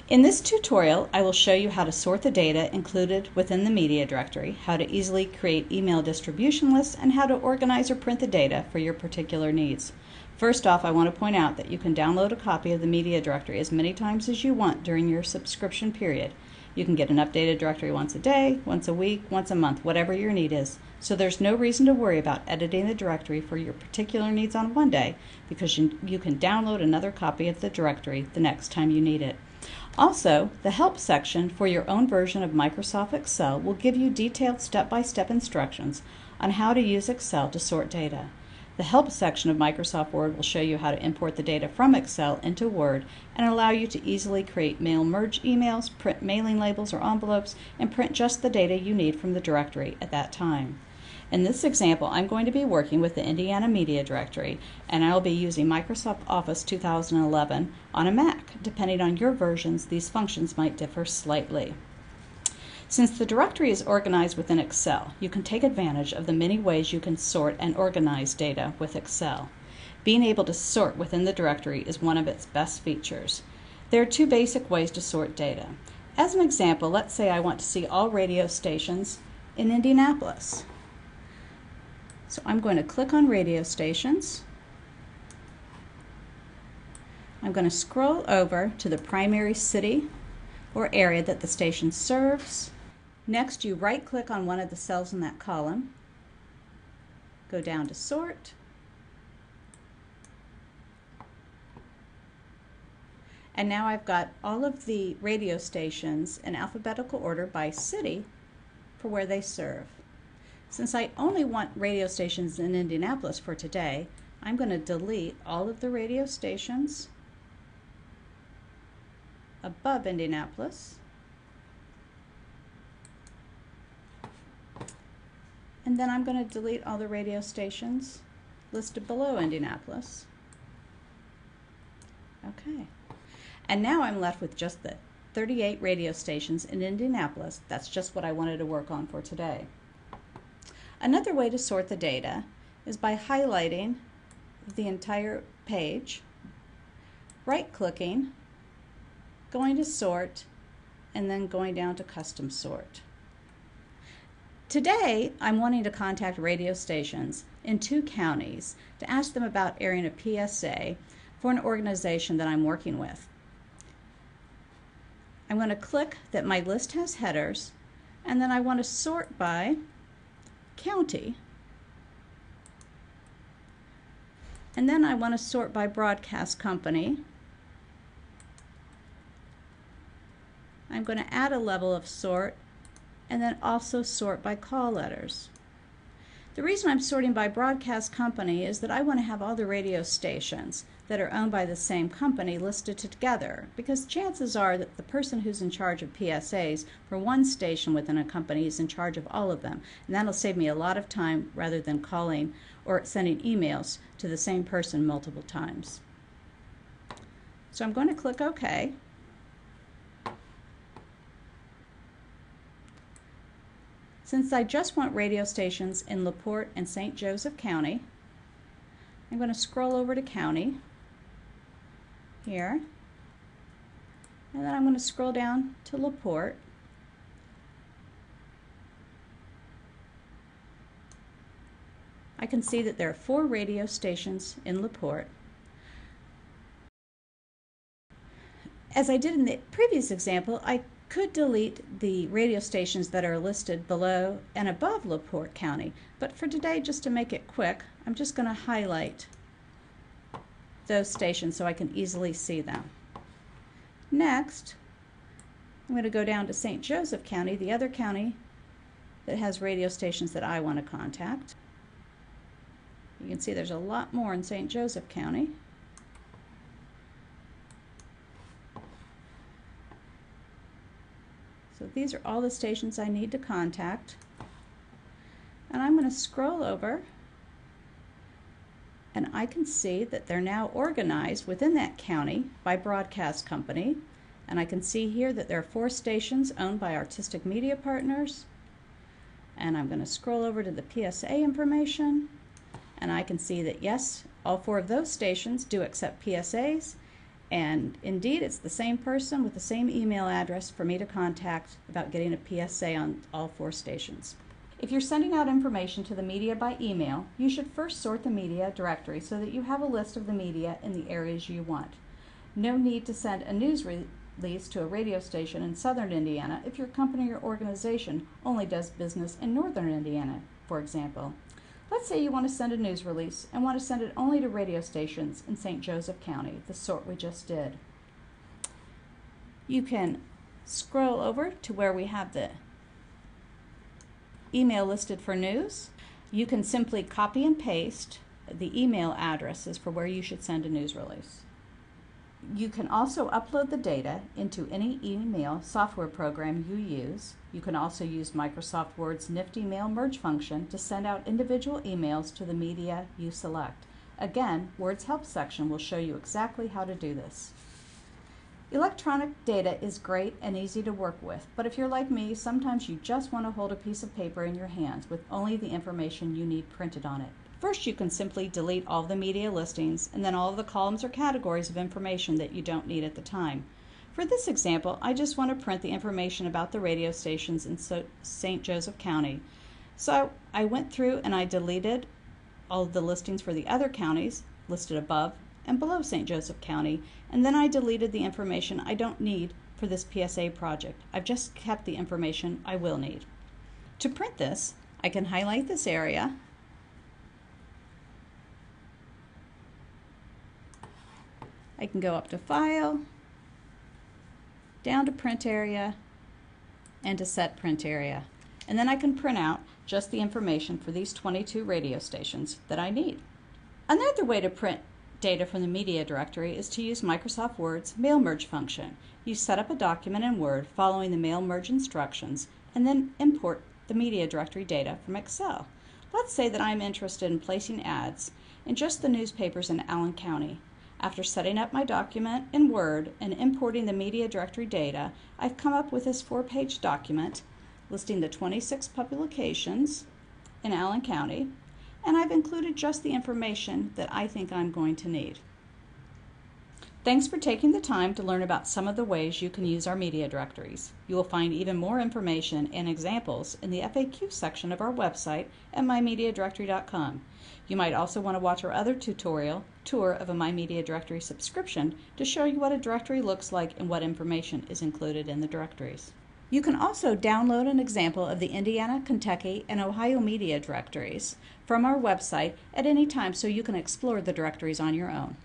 In this tutorial, I will show you how to sort the data included within the media directory, how to easily create email distribution lists, and how to organize or print the data for your particular needs. First off, I want to point out that you can download a copy of the media directory as many times as you want during your subscription period. You can get an updated directory once a day, once a week, once a month, whatever your need is. So there's no reason to worry about editing the directory for your particular needs on one day, because you can download another copy of the directory the next time you need it. Also, the Help section for your own version of Microsoft Excel will give you detailed step-by-step instructions on how to use Excel to sort data. The Help section of Microsoft Word will show you how to import the data from Excel into Word and allow you to easily create mail merge emails, print mailing labels or envelopes, and print just the data you need from the directory at that time. In this example, I'm going to be working with the Indiana Media Directory, and I'll be using Microsoft Office 2011 on a Mac. Depending on your versions, these functions might differ slightly. Since the directory is organized within Excel, you can take advantage of the many ways you can sort and organize data with Excel. Being able to sort within the directory is one of its best features. There are two basic ways to sort data. As an example, let's say I want to see all radio stations in Indianapolis. So I'm going to click on radio stations. I'm going to scroll over to the primary city or area that the station serves. Next, you right-click on one of the cells in that column, go down to Sort, and now I've got all of the radio stations in alphabetical order by city for where they serve. Since I only want radio stations in Indianapolis for today, I'm going to delete all of the radio stations above Indianapolis, and then I'm going to delete all the radio stations listed below Indianapolis. Okay, and now I'm left with just the 38 radio stations in Indianapolis. That's just what I wanted to work on for today. Another way to sort the data is by highlighting the entire page, right-clicking, going to Sort, and then going down to Custom Sort. Today, I'm wanting to contact radio stations in 2 counties to ask them about airing a PSA for an organization that I'm working with. I'm going to click that my list has headers, and then I want to sort by county, and then I want to sort by broadcast company. I'm going to add a level of sort and then also sort by call letters. The reason I'm sorting by broadcast company is that I want to have all the radio stations that are owned by the same company listed together, because chances are that the person who's in charge of PSAs for one station within a company is in charge of all of them, and that'll save me a lot of time rather than calling or sending emails to the same person multiple times. So I'm going to click OK. Since I just want radio stations in LaPorte and St. Joseph County, I'm going to scroll over to County here, and then I'm going to scroll down to LaPorte. I can see that there are 4 radio stations in LaPorte. As I did in the previous example, I could delete the radio stations that are listed below and above LaPorte County, but for today, just to make it quick, I'm just going to highlight those stations so I can easily see them. Next, I'm going to go down to St. Joseph County, the other county that has radio stations that I want to contact. You can see there's a lot more in St. Joseph County. So these are all the stations I need to contact. And I'm going to scroll over, and I can see that they're now organized within that county by broadcast company. And I can see here that there are 4 stations owned by Artistic Media Partners. And I'm going to scroll over to the PSA information, and I can see that yes, all 4 of those stations do accept PSAs, And indeed, it's the same person with the same email address for me to contact about getting a PSA on all 4 stations. If you're sending out information to the media by email, you should first sort the media directory so that you have a list of the media in the areas you want. No need to send a news release to a radio station in southern Indiana if your company or organization only does business in northern Indiana, for example. Let's say you want to send a news release and want to send it only to radio stations in St. Joseph County, the sort we just did. You can scroll over to where we have the email listed for news. You can simply copy and paste the email addresses for where you should send a news release. You can also upload the data into any email software program you use. You can also use Microsoft Word's nifty mail merge function to send out individual emails to the media you select. Again, Word's help section will show you exactly how to do this. Electronic data is great and easy to work with, but if you're like me, sometimes you just want to hold a piece of paper in your hands with only the information you need printed on it. First, you can simply delete all the media listings and then all of the columns or categories of information that you don't need at the time. For this example, I just want to print the information about the radio stations in St. Joseph County. So I went through and I deleted all of the listings for the other counties listed above and below St. Joseph County, and then I deleted the information I don't need for this PSA project. I've just kept the information I will need. To print this, I can highlight this area, I can go up to File, down to Print Area, and to Set Print Area. And then I can print out just the information for these 22 radio stations that I need. Another way to print data from the media directory is to use Microsoft Word's mail merge function. You set up a document in Word following the mail merge instructions and then import the media directory data from Excel. Let's say that I'm interested in placing ads in just the newspapers in Allen County. After setting up my document in Word and importing the media directory data, I've come up with this 4-page document listing the 26 publications in Allen County, and I've included just the information that I think I'm going to need. Thanks for taking the time to learn about some of the ways you can use our media directories. You will find even more information and examples in the FAQ section of our website at mymediadirectory.com. You might also want to watch our other tutorial, Tour of a My Media Directory subscription, to show you what a directory looks like and what information is included in the directories. You can also download an example of the Indiana, Kentucky, and Ohio media directories from our website at any time so you can explore the directories on your own.